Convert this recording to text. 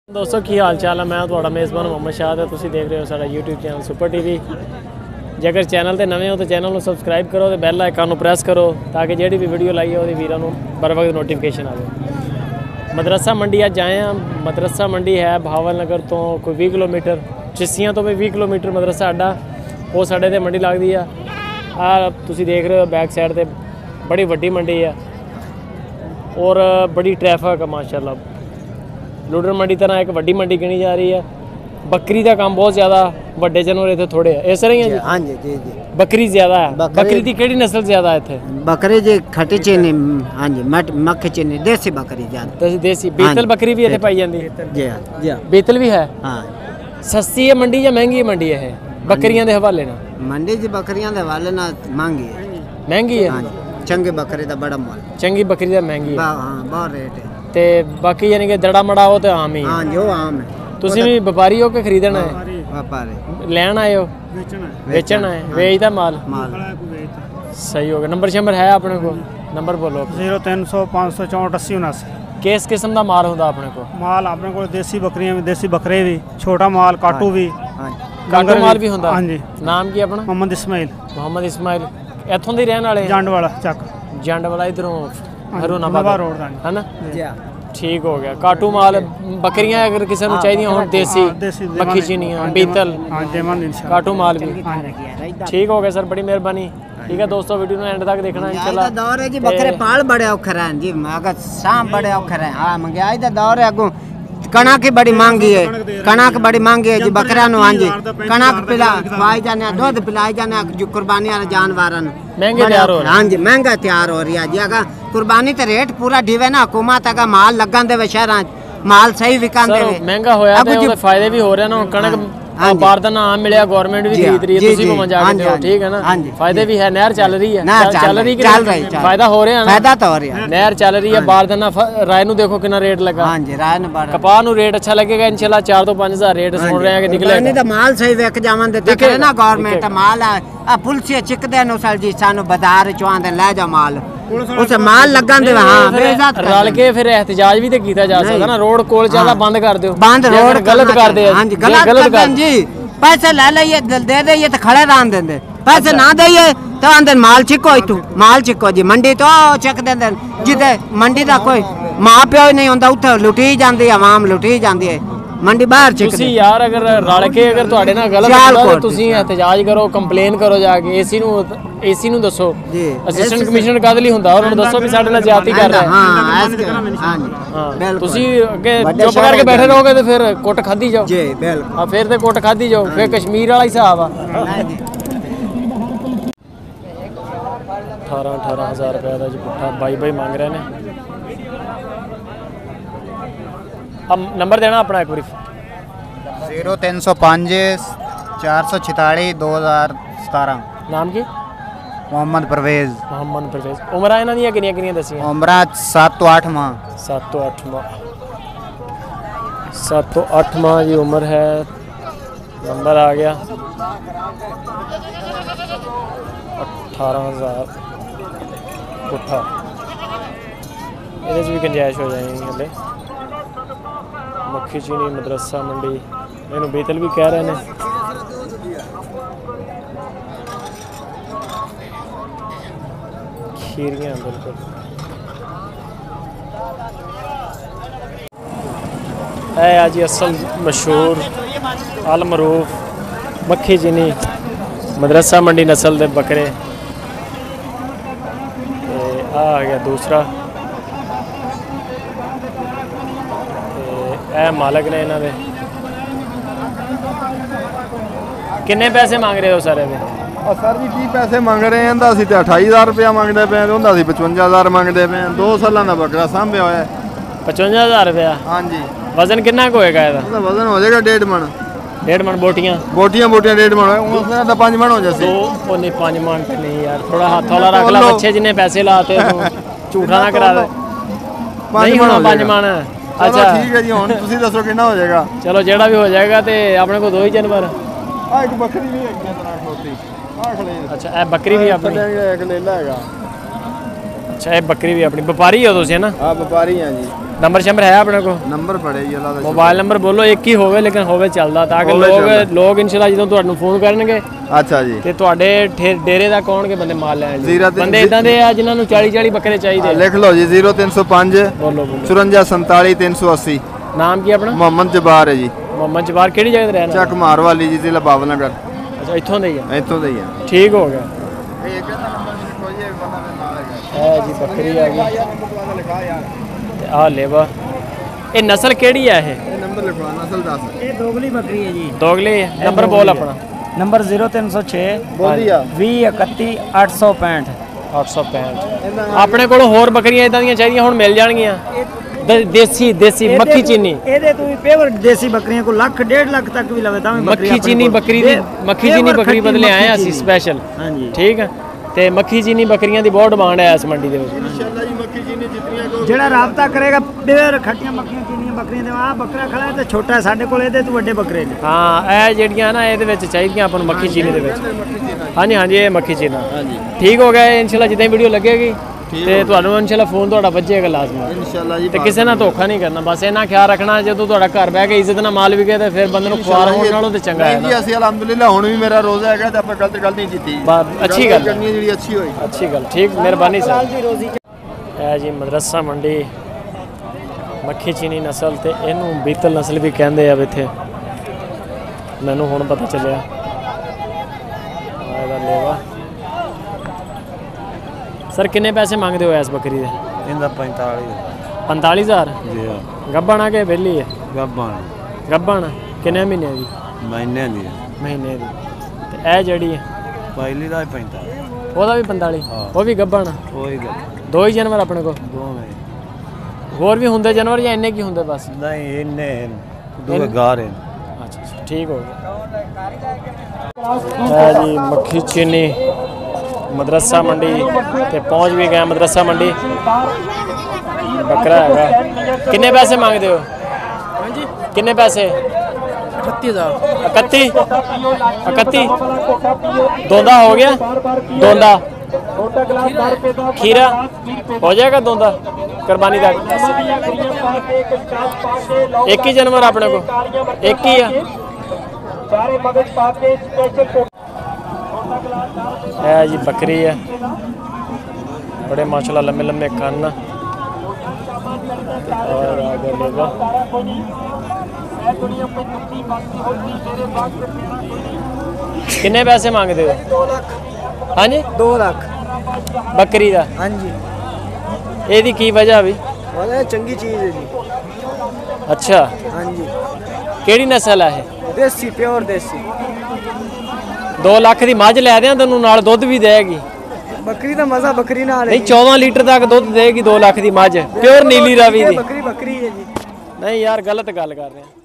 दोस्तों की हाल चाल है। मैं थोड़ा मेज़बान मोहम्मद शाद है। तुम देख रहे हो सारा यूट्यूब चैनल सुपर टीवी। जे अगर चैनल पर नवे हो तो चैनल को सबसक्राइब करो, तो बैल आइकन प्रेस करो ताकि जी भी वीडियो लाई हो वीरों को बर वक्त नोटिफिकेशन आए। मदरसा मंडी अज आए हैं। मदरसा मंडी है भावल नगर तो कोई 20 किलोमीटर, चिस्सियां तो भी 20 किलोमीटर मदरसा अड्डा वो साढ़े ते मंडी लगती है। तुम देख रहे हो बैक साइड से बड़ी वड्डी मंडी है और बड़ी ट्रैफिक है माशाल्लाह। लुडर मंडी तरह एक वड्डी मंडी गिनी जा रही है। बकरी का काम बहुत ज़्यादा, वड्डे जानवर इतने थोड़े है। इस तरह ही है जी? हाँ जी जी जी। बकरी ज़्यादा है। बकरी की केड़ी नस्ल ज़्यादा है इतने? बकरी जी खट्टी चीनी, हाँ जी मक्खी चीनी, देसी बकरी ज़्यादा। देसी बीतल बकरी भी इतने पाई जाती है जी? हाँ जी बीतल भी है। हाँ सस्ती है मंडी या महंगी मंडी है बकरियां के हवाले ना? मंडी जी बकरियां के हवाले ना महंगी है। महंगी है? चंगी बकरी का बड़ा मोल, चंगी बकरी का महंगी है। बहुत रेट है। ते बाकी यानी कि दड़ा मड़ा हो तो आम ही? हाँ जो आम है। तुसी भी व्यापारी हो के खरीदना है? व्यापारी लैन आए हो? बेचना है। बेचता माल? सही हो गया। नंबर शंबर है अपने को? नंबर बोलो। 0300 564 80 79। किस किस्म का माल होता अपने को? माल अपने को देसी बकरियां भी, देसी बकरे भी, छोटा माल काटू भी। काटू माल भी होता? हाँ जी। नाम की अपना? मोहम्मद इस्माइल। मोहम्मद इस्माइल इत्थों दे रहने वाले? जंड वाला चक। जंड वाला इधरों हरुनाबाद रोड है ना? ठीक हो गया। काटू माल बकरियां अगर किसी को चाहिए हो देसी मक्खी चीनी बीतल काटू माल भी ठीक हो गया। सर बड़ी मेहरबानी। ठीक है दोस्तों वीडियो एंड तक देखना इंशाल्लाह। दौर है जी बकरे पाल बड़े औखर हैं जी, अगर शाम बड़े औखर हैं। हाँ महंगाई का दौर है। अगू कणक की बड़ी महंगी है, कणक बड़ी महंगी है जी बकरिया नु। हाँ जी कणक पिला खवाई जाने, दूध पिलाई जाने जो कुर्बानी वाले जानवर महंगे तैयार हो। हाँ जी महंगा तैयार हो रही है जी। अगर कुर्बानी तो रेट पूरा ढीवे ना, हुकूमत अगर माल लगन दे शहर माल सही विकांदे महंगा होया ते फायदे भी हो रहे ना। कणक बारदाना आम मिले, गवर्नमेंट भी खरीद रही है, तुसी को मजा आ गया। ठीक है ना? फायदे भी है। नहर चल रही है, चल रही फायदा हो रहा है। फायदा तो हो रहा है। नहर चल रही है। बारदाना राय नु देखो कितना रेट लगा। हां जी राय नु कपाह नु रेट अच्छा लगेगा इंशाल्लाह। 4 तो 5000 रेट सुन रहे हैं कि निकलेगा। नहीं तो माल सही वेख जावन दे तक ना गवर्नमेंट माल आ पुलिस चिकदे नु सल जी सानू बाजार चों आंदे ले जा माल उस माल लगन दे। हां रल के फिर एहतजाज भी तो किया जा सकता ना। रोड कोल ज्यादा बंद कर दो, बंद रोड गलत कर दे। हां जी गलत कर जी। पैसे ले लइए दे दइए तो खड़े रहन देंदे, पैसे ना दइए तो आंदे माल छिको इतू माल छिको जी। मंडी तो चक देंदे जिते मंडी दा कोई मां प्यो ही नहीं होंदा उथे लुटी जांदी है, आवाम लुटी जांदी है। मंडी बाहर चिक तुसी यार अगर रल के अगर ਤੁਹਾਡੇ ਨਾਲ गलत ਹੁੰਦਾ तो ਤੁਸੀਂ एहतजाज करो, कंप्लेन करो जाके एसी ਨੂੰ ਦੱਸੋ। ਅਸਿਸਟੈਂਟ ਕਮਿਸ਼ਨਰ ਕਾਹਦੇ ਲਈ ਹੁੰਦਾ ਉਹਨਾਂ ਨੂੰ ਦੱਸੋ ਵੀ ਸਾਡੇ ਨਾਲ ਜ਼ਿਆਦਤੀ ਕਰ ਰਿਹਾ। ਹਾਂ ਤੁਸੀਂ ਅੱਗੇ ਚੁੱਪ ਕਰਕੇ ਬੈਠੇ ਰਹੋਗੇ ਤੇ ਫਿਰ ਕੁੱਟ ਖਾਦੀ ਜਾਓ ਜੀ। ਬਿਲਕੁਲ ਹਾਂ ਫਿਰ ਤੇ ਕੁੱਟ ਖਾਦੀ ਜਾਓ। ਫਿਰ ਕਸ਼ਮੀਰ ਵਾਲਾ ਹਿਸਾਬ ਆ। 18,000 रुपए ਦਾ ਜੀ ਪੁੱਠਾ ਬਾਈ ਮੰਗ ਰਹੇ ਨੇ। अब नंबर देना अपना एक बार। 0305 446 2017। नाम की? मोहम्मद परवेज। मोहम्मद परवेज। उम्र इन्हां दी किन्नियां दसियां? उम्र 7 तो 8 माह। 7 तो 8 माह। 7 तो 8 माह की उम्र है। नंबर आ गया 18,000 पुट्ठा। ये भी गुंजाइश हो जाएगी हले। मक्खी चीनी मदरसा मंडी इन्हू बेतल भी कह रहे हैं। खीरियां बिल्कुल है आज असल मशहूर अलमरूफ मक्खी चीनी मदरसा मंडी नस्ल के बकरे। आ गया दूसरा। मालक ने इन्हों के किन्ने पैसे मांग रहे हो सर? सर जी की पैसे मांग रहे हैं? असं तो 28,000 रुपया मंगते पे, 55,000 मंगते पे। 2 साल का बकरा सामभ्या होया। 55,000 रुपया? हाँ जी। वजन कितना होएगा इसका? वजन हो जाएगा 1.5 मन। 1.5 मन बोटियां 1.5 मन तो 5 मन हो जाए। 5 मन नहीं यार, थोड़ा हाथ वाला रख ला। बच्चे जिन्हें पैसे लाते झूठा ना करा दे। 5 मन अच्छा ठीक है जी। हुण तुसीं दसो कितना हो जाएगा? चलो जेड़ा भी हो जाएगा तो अपने को 2 ही जानवर। एक बकरी भी है छोटी। अच्छा ए बकरी भी अपनी? एक लेला हैगा। अच्छा ये बकरी भी अपनी। व्यापारी हो तुसीं है ना? हाँ व्यापारी हैं जी। ਨੰਬਰ ਸ਼ੰਬਰ ਹੈ ਆਪਣੇ ਕੋਲ? ਨੰਬਰ ਪੜੇ ਜੀ ਅੱਲਾ ਦਾ ਮੋਬਾਈਲ ਨੰਬਰ ਬੋਲੋ ਇੱਕ ਹੀ ਹੋਵੇ ਲੇਕਿਨ ਹੋਵੇ ਚੱਲਦਾ ਤਾਂ ਕਿ ਲੋਕ ਇਨਸ਼ਾਅੱਲਾ ਜਦੋਂ ਤੁਹਾਨੂੰ ਫੋਨ ਕਰਨਗੇ ਅੱਛਾ ਜੀ ਤੇ ਤੁਹਾਡੇ ਡੇਰੇ ਦਾ ਕੌਣਗੇ ਬੰਦੇ ਮਾਲ ਲੈਣ ਜੀ। 03 ਬੰਦੇ ਇਦਾਂ ਦੇ ਆ ਜਿਨ੍ਹਾਂ ਨੂੰ 40 ਬੱਕਰੇ ਚਾਹੀਦੇ। ਲਿਖ ਲਓ ਜੀ 0305 ਬੋਲੋ 54 380। ਨਾਮ ਕੀ ਆਪਣਾ? ਮੁਹੰਮਦ ਜਬਾਰ ਹੈ ਜੀ। ਮੁਹੰਮਦ ਜਬਾਰ ਕਿਹੜੀ ਜਗ੍ਹਾ ਤੇ ਰਹਿਣਾ? ਚੱਕ ਮਾਰਵਾਲੀ ਜੀ ਜ਼ਿਲ੍ਹਾ ਬਾਬਲਨਗਰ। ਅੱਛਾ ਇੱਥੋਂ ਦੇ ਹੀ ਆ। ਇੱਥੋਂ ਦਾ ਹੀ ਆ। ਠੀਕ ਹੋ ਗਿਆ। ਇਹ ਕਿਹਦਾ ਨੰਬਰ ਲਿਖੋ ਜੀ ਬੰਦਾ ਦੇ ਨਾਲ ਹੈਗਾ। ਇਹ ਜੀ ਬੱਕਰੀ ਆ ਗਈ ਤੇ ਆ ਲੇਵਾ। ਇਹ ਨਸਲ ਕਿਹੜੀ ਆ ਇਹ? ਇਹ ਨੰਬਰ ਲਿਖਵਾ ਨਸਲ ਦੱਸ। ਇਹ ਦੋਗਲੀ ਬੱਕਰੀ ਹੈ ਜੀ। ਦੋਗਲੀ ਹੈ। ਨੰਬਰ ਬੋਲ ਆਪਣਾ। ਨੰਬਰ 0306 ਬੋਲੀ ਆ 20 31 865। 865। ਆਪਣੇ ਕੋਲ ਹੋਰ ਬੱਕਰੀਆਂ ਇਦਾਂ ਦੀਆਂ ਚਾਹੀਦੀਆਂ ਹੁਣ ਮਿਲ ਜਾਣਗੀਆਂ। ਦੇਸੀ ਮੱਖੀ ਚੀਨੀ। ਇਹਦੇ ਤੋਂ ਵੀ ਪੇਵਰ ਦੇਸੀ ਬੱਕਰੀਆਂ ਕੋ ਲੱਖ 1.5 ਲੱਖ ਤੱਕ ਵੀ ਲਵੇ ਤਾਂ ਵੀ ਮੱਖੀ ਚੀਨੀ ਬੱਕਰੀ ਦੀ ਬੱਕਰੀ ਬਦਲੇ ਆਏ ਆ ਅਸੀਂ ਸਪੈਸ਼ਲ। ਹਾਂਜੀ ਠੀਕ ਹੈ ਤੇ ਮੱਖੀ ਚੀਨੀ ਬੱਕਰੀਆਂ ਦੀ ਬਹੁਤ ਡਿਮਾਂਡ ਹੈ ਇਸ ਮੰਡੀ ਦੇ ਵਿੱਚ। ਇਨਸ਼ਾਅੱਲਾ ਜੀ ਮੱਖੀ ਜੀ ਨੇ ਜਿਤਨੀਆਂ ਕੋ ਜਿਹੜਾ ਰਾਬਤਾ ਕਰੇਗਾ ਪੇਵਰ ਖੱਟੀਆਂ ਮੱਖੀਆਂ ਚੀਨੀਆਂ ਬੱਕਰੀਆਂ ਦੇ ਆ ਬੱਕਰਾ ਖੜਾ ਹੈ ਤੇ ਛੋਟਾ ਹੈ ਸਾਡੇ ਕੋਲ ਇਹਦੇ ਤੋਂ ਵੱਡੇ ਬੱਕਰੇ ਨੇ। ਹਾਂ ਇਹ ਜਿਹੜੀਆਂ ਨਾ ਇਹਦੇ ਵਿੱਚ ਚਾਹੀਦੀਆਂ ਆਪਾਂ ਨੂੰ ਮੱਖੀ ਚੀਨੀ ਦੇ ਵਿੱਚ। ਹਾਂਜੀ ਹਾਂਜੀ ਇਹ ਮੱਖੀ ਚੀਨਾ। ਹਾਂਜੀ ਠੀਕ ਹੋ ਗਿਆ ਇਨਸ਼ਾਅੱਲਾ ਜਿੱਦਾਂ ਹੀ ਵੀਡੀਓ ਲੱਗੇਗੀ ਤੇ ਤੁਹਾਨੂੰ ਇਨਸ਼ਾਅੱਲਾ ਫੋਨ ਤੁਹਾਡਾ ਵੱਜੇਗਾ ਲਾਜ਼ਮੀ। ਇਨਸ਼ਾਅੱਲਾ ਜੀ ਤੇ ਕਿਸੇ ਨਾਲ ਧੋਖਾ ਨਹੀਂ ਕਰਨਾ ਬਸ ਇਹਨਾਂ ਖਿਆਲ ਰੱਖਣਾ ਜਦੋਂ ਤੁਹਾਡਾ ਘਰ ਬਹਿ ਕੇ ਇੱਜ਼ਤ ਨਾਲ ਮਾਲ ਵਿਕੇ ਤੇ ਫਿਰ ਬੰਦੇ ਨੂੰ ਖੁਆਰ ਹੋਣ ਨਾਲੋਂ ਤੇ ਚੰਗਾ ਹੈ ਨਹੀਂ ਜੀ ਅਸੀਂ ਅਲਹਮਦੁਲਿਲਾ ਹੁਣ ਵੀ ਮੇਰਾ ਰੋਜ਼ਾ ਹੈਗਾ ਤੇ ਆਪਾਂ ਗਲਤ ਗੱਲ ਨਹੀਂ ਕੀਤੀ। ਅੱਛੀ ਗੱਲ ਕਰਨੀ ਹੈ ਜਿਹੜੀ ਅੱਛੀ ਹੋਈ। ਅੱਛੀ ਗੱਲ ਠੀਕ ਮਿਹਰਬਾਨੀ ਸਰ। ਇਹ ਜੀ ਮਦਰਸਾ ਮੰਡੀ ਮੱਖੀ ਚੀਨੀ ਨਸਲ ਤੇ ਇਹਨੂੰ ਬੀਤਲ ਨਸਲ ਵੀ ਕਹਿੰਦੇ ਆ ਇੱਥੇ ਮੈਨੂੰ ਹੁਣ ਪਤਾ ਚੱਲਿਆ। ਇਹਦਾ ਲੇਵਾ ਸਰ ਕਿੰਨੇ ਪੈਸੇ ਮੰਗਦੇ ਹੋ ਇਸ ਬੱਕਰੀ ਦੇ? ਇਹਦਾ 45,000 ਜੀ ਗੱਬਣ ਆ ਕੇ ਵਿਹਲੀ ਹੈ? ਗੱਬਾਂ ਗੱਬਣ ਕਿੰਨੇ ਮਹੀਨੇ ਦੀ? ਮਹੀਨੇ ਦੀ ਮਹੀਨੇ ਦੀ। ਤੇ ਇਹ ਜਿਹੜੀ ਹੈ ਪਹਿਲੀ ਦਾ 45 ਉਹਦਾ ਵੀ 45 ਉਹ ਵੀ ਗੱਬਣ? ਕੋਈ ਗੱਲ ਦੋ ਹੀ ਜਾਨਵਰ ਆਪਣੇ ਕੋਲ? ਦੋਵੇਂ ਹੋਰ ਵੀ ਹੁੰਦੇ ਜਾਨਵਰ ਜਾਂ ਇੰਨੇ ਕੀ ਹੁੰਦੇ ਬਸ? ਨਹੀਂ ਇੰਨੇ ਦੂਏ ਗਾਰੇ ਅੱਛਾ ਅੱਛਾ ਠੀਕ ਹੋ ਗਿਆ। ਜੀ ਮੱਖੀ ਚੀਨੀ ਮਦਰਸਾ ਮੰਡੀ ਤੇ ਪਹੁੰਚ ਵੀ ਗਏ ਮਦਰਸਾ ਮੰਡੀ। ਬੱਕਰਾ ਹੈਗਾ। ਕਿੰਨੇ ਪੈਸੇ ਮੰਗਦੇ ਹੋ? ਹਾਂਜੀ ਕਿੰਨੇ ਪੈਸੇ? 31,000। 31 ਦੋਂਦਾ ਹੋ ਗਿਆ? ਦੋਂਦਾ खीरा हो जाएगा दोंदा कुर्बानी का? एक ही जानवर अपने को? एक ही है जी। बकरी है, बड़े माशाल्लाह लम्बे लम्बे कान और आगे लेगा। कितने पैसे मांगते हो? 2 लाख। हाँ जी 2 लाख बकरी का? हाँ जी। ਇਹਦੀ ਕੀ ਵਜ੍ਹਾ ਵੀ? वजह चंगी चीज़ है जी। अच्छा हाँ जी। ਕਿਹੜੀ ਨਸਲ ਹੈ ਇਹ? देसी प्योर देसी। 2 ਲੱਖ ਦੀ ਮੱਝ ਲੈ ਦਿਆਂ ਤੈਨੂੰ ਨਾਲ ਦੁੱਧ ਵੀ ਦੇਗੀ। बकरी का मजा बकरी ना ਨਹੀਂ 14 ਲੀਟਰ ਤੱਕ ਦੁੱਧ ਦੇਗੀ 2 ਲੱਖ ਦੀ ਮੱਝ ਪਿਓਰ ਨੀਲੀ ਰਾਵੀ ਦੀ। बकरी बकरी है जी। ਨਹੀਂ ਯਾਰ ਗਲਤ ਗੱਲ ਕਰ ਰਹੇ ਆ।